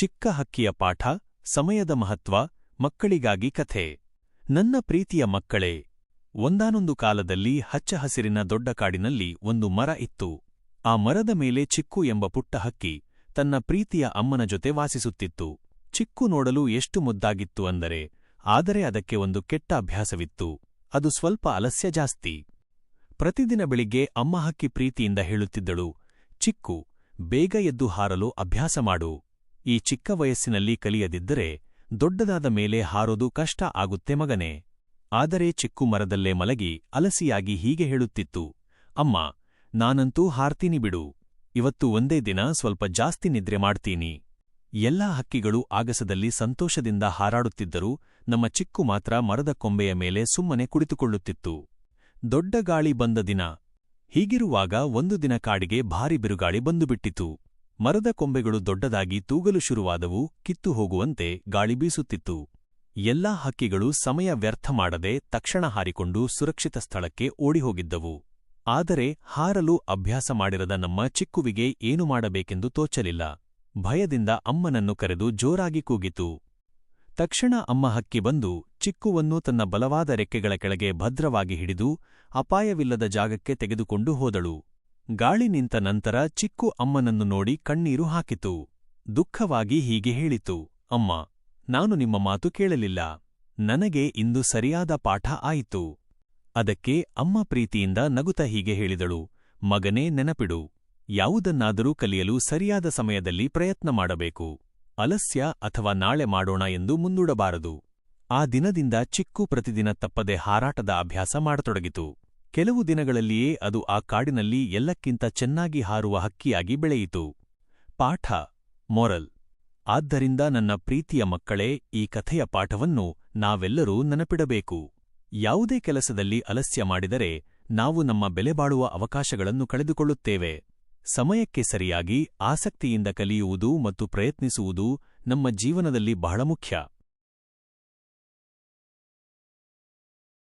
ಚಿಕ್ಕ ಹಕ್ಕಿಯ ಪಾಠ, ಸಮಯದ ಮಹತ್ವ, ಮಕ್ಕಳಿಗಾಗಿ ಕಥೆ. ನನ್ನ ಪ್ರೀತಿಯ ಮಕ್ಕಳೇ, ಒಂದಾನೊಂದು ಕಾಲದಲ್ಲಿ ಹಚ್ಚ ಹಸಿರಿನ ದೊಡ್ಡ ಕಾಡಿನಲ್ಲಿ ಒಂದು ಮರ ಇತ್ತು. ಆ ಮರದ ಮೇಲೆ ಚಿಕ್ಕು ಎಂಬ ಪುಟ್ಟ ಹಕ್ಕಿ ತನ್ನ ಪ್ರೀತಿಯ ಅಮ್ಮನ ಜೊತೆ ವಾಸಿಸುತ್ತಿತ್ತು. ಚಿಕ್ಕು ನೋಡಲು ಎಷ್ಟು ಮುದ್ದಾಗಿತ್ತು ಆದರೆ ಅದಕ್ಕೆ ಒಂದು ಕೆಟ್ಟ ಅಭ್ಯಾಸವಿತ್ತು. ಅದು ಸ್ವಲ್ಪ ಆಲಸ್ಯ ಜಾಸ್ತಿ. ಪ್ರತಿದಿನ ಬೆಳಿಗ್ಗೆ ಅಮ್ಮ ಹಕ್ಕಿ ಪ್ರೀತಿಯಿಂದ ಹೇಳುತ್ತಿದ್ದಳು, ಚಿಕ್ಕು, ಬೇಗ ಎದ್ದು ಹಾರಲು ಅಭ್ಯಾಸ ಮಾಡು. ಈ ಚಿಕ್ಕ ವಯಸ್ಸಿನಲ್ಲಿ ಕಲಿಯದಿದ್ದರೆ ದೊಡ್ಡದಾದ ಮೇಲೆ ಹಾರೋದು ಕಷ್ಟ ಆಗುತ್ತೆ ಮಗನೇ. ಆದರೆ ಚಿಕ್ಕು ಮರದಲ್ಲೇ ಮಲಗಿ ಅಲಸಿಯಾಗಿ ಹೀಗೆ ಹೇಳುತ್ತಿತ್ತು, ಅಮ್ಮ, ನಾನಂತೂ ಹಾರ್ತೀನಿ ಬಿಡು. ಇವತ್ತು ಒಂದೇ ದಿನ ಸ್ವಲ್ಪ ಜಾಸ್ತಿ ನಿದ್ರೆ ಮಾಡ್ತೀನಿ. ಎಲ್ಲಾ ಹಕ್ಕಿಗಳು ಆಗಸದಲ್ಲಿ ಸಂತೋಷದಿಂದ ಹಾರಾಡುತ್ತಿದ್ದರೂ ನಮ್ಮ ಚಿಕ್ಕು ಮಾತ್ರ ಮರದ ಕೊಂಬೆಯ ಮೇಲೆ ಸುಮ್ಮನೆ ಕುಳಿತುಕೊಳ್ಳುತ್ತಿತ್ತು. ದೊಡ್ಡ ಗಾಳಿ ಬಂದ ದಿನ. ಹೀಗಿರುವಾಗ ಒಂದು ದಿನ ಕಾಡಿಗೆ ಭಾರಿ ಬಿರುಗಾಳಿ ಬಂದುಬಿಟ್ಟಿತು. ಮರದ ಕೊಂಬೆಗಳು ದೊಡ್ಡದಾಗಿ ತೂಗಲು ಶುರುವಾದವು. ಕಿತ್ತು ಹೋಗುವಂತೆ ಗಾಳಿ ಬೀಸುತ್ತಿತ್ತು. ಎಲ್ಲಾ ಹಕ್ಕಿಗಳು ಸಮಯ ವ್ಯರ್ಥ ಮಾಡದೆ ತಕ್ಷಣ ಹಾರಿಕೊಂಡು ಸುರಕ್ಷಿತ ಸ್ಥಳಕ್ಕೆ ಓಡಿಹೋಗಿದ್ದವು. ಆದರೆ ಹಾರಲು ಅಭ್ಯಾಸ ಮಾಡಿರದ ನಮ್ಮ ಚಿಕ್ಕುವಿಗೆ ಏನು ಮಾಡಬೇಕೆಂದು ತೋಚಲಿಲ್ಲ. ಭಯದಿಂದ ಅಮ್ಮನನ್ನು ಕರೆದು ಜೋರಾಗಿ ಕೂಗಿತು. ತಕ್ಷಣ ಅಮ್ಮ ಹಕ್ಕಿ ಬಂದು ಚಿಕ್ಕುವನ್ನು ತನ್ನ ಬಲವಾದ ರೆಕ್ಕೆಗಳ ಕೆಳಗೆ ಭದ್ರವಾಗಿ ಹಿಡಿದು ಅಪಾಯವಿಲ್ಲದ ಜಾಗಕ್ಕೆ ತೆಗೆದುಕೊಂಡು ಹೋದಳು. ಗಾಳಿ ನಿಂತ ನಂತರ ಚಿಕ್ಕು ಅಮ್ಮನನ್ನು ನೋಡಿ ಕಣ್ಣೀರು ಹಾಕಿತು. ದುಃಖವಾಗಿ ಹೀಗೆ ಹೇಳಿತು, ಅಮ್ಮ, ನಾನು ನಿಮ್ಮ ಮಾತು ಕೇಳಲಿಲ್ಲ. ನನಗೆ ಇಂದು ಸರಿಯಾದ ಪಾಠ ಆಯಿತು. ಅದಕ್ಕೆ ಅಮ್ಮ ಪ್ರೀತಿಯಿಂದ ನಗುತ್ತ ಹೀಗೆ ಹೇಳಿದಳು, ಮಗನೇ, ನೆನಪಿಡು, ಯಾವುದನ್ನಾದರೂ ಕಲಿಯಲು ಸರಿಯಾದ ಸಮಯದಲ್ಲಿ ಪ್ರಯತ್ನ ಮಾಡಬೇಕು. ಆಲಸ್ಯ ಅಥವಾ ನಾಳೆ ಮಾಡೋಣ ಎಂದು ಮುಂದೂಡಬಾರದು. ಆ ದಿನದಿಂದ ಚಿಕ್ಕು ಪ್ರತಿದಿನ ತಪ್ಪದೆ ಹಾರಾಟದ ಅಭ್ಯಾಸ ಮಾಡತೊಡಗಿತು. ಕೆಲವು ದಿನಗಳಲ್ಲಿಯೇ ಅದು ಆ ಕಾಡಿನಲ್ಲಿ ಎಲ್ಲಕ್ಕಿಂತ ಚೆನ್ನಾಗಿ ಹಾರುವ ಹಕ್ಕಿಯಾಗಿ ಬೆಳೆಯಿತು. ಪಾಠ, ಮೊರಲ್. ಆದ್ದರಿಂದ ನನ್ನ ಪ್ರೀತಿಯ ಮಕ್ಕಳೇ, ಈ ಕಥೆಯ ಪಾಠವನ್ನು ನಾವೆಲ್ಲರೂ ನೆನಪಿಡಬೇಕು. ಯಾವುದೇ ಕೆಲಸದಲ್ಲಿ ಆಲಸ್ಯ ಮಾಡಿದರೆ ನಾವು ನಮ್ಮ ಬೆಲೆಬಾಳುವ ಅವಕಾಶಗಳನ್ನು ಕಳೆದುಕೊಳ್ಳುತ್ತೇವೆ. ಸಮಯಕ್ಕೆ ಸರಿಯಾಗಿ ಆಸಕ್ತಿಯಿಂದ ಕಲಿಯುವುದು ಮತ್ತು ಪ್ರಯತ್ನಿಸುವುದು ನಮ್ಮ ಜೀವನದಲ್ಲಿ ಬಹಳ ಮುಖ್ಯ.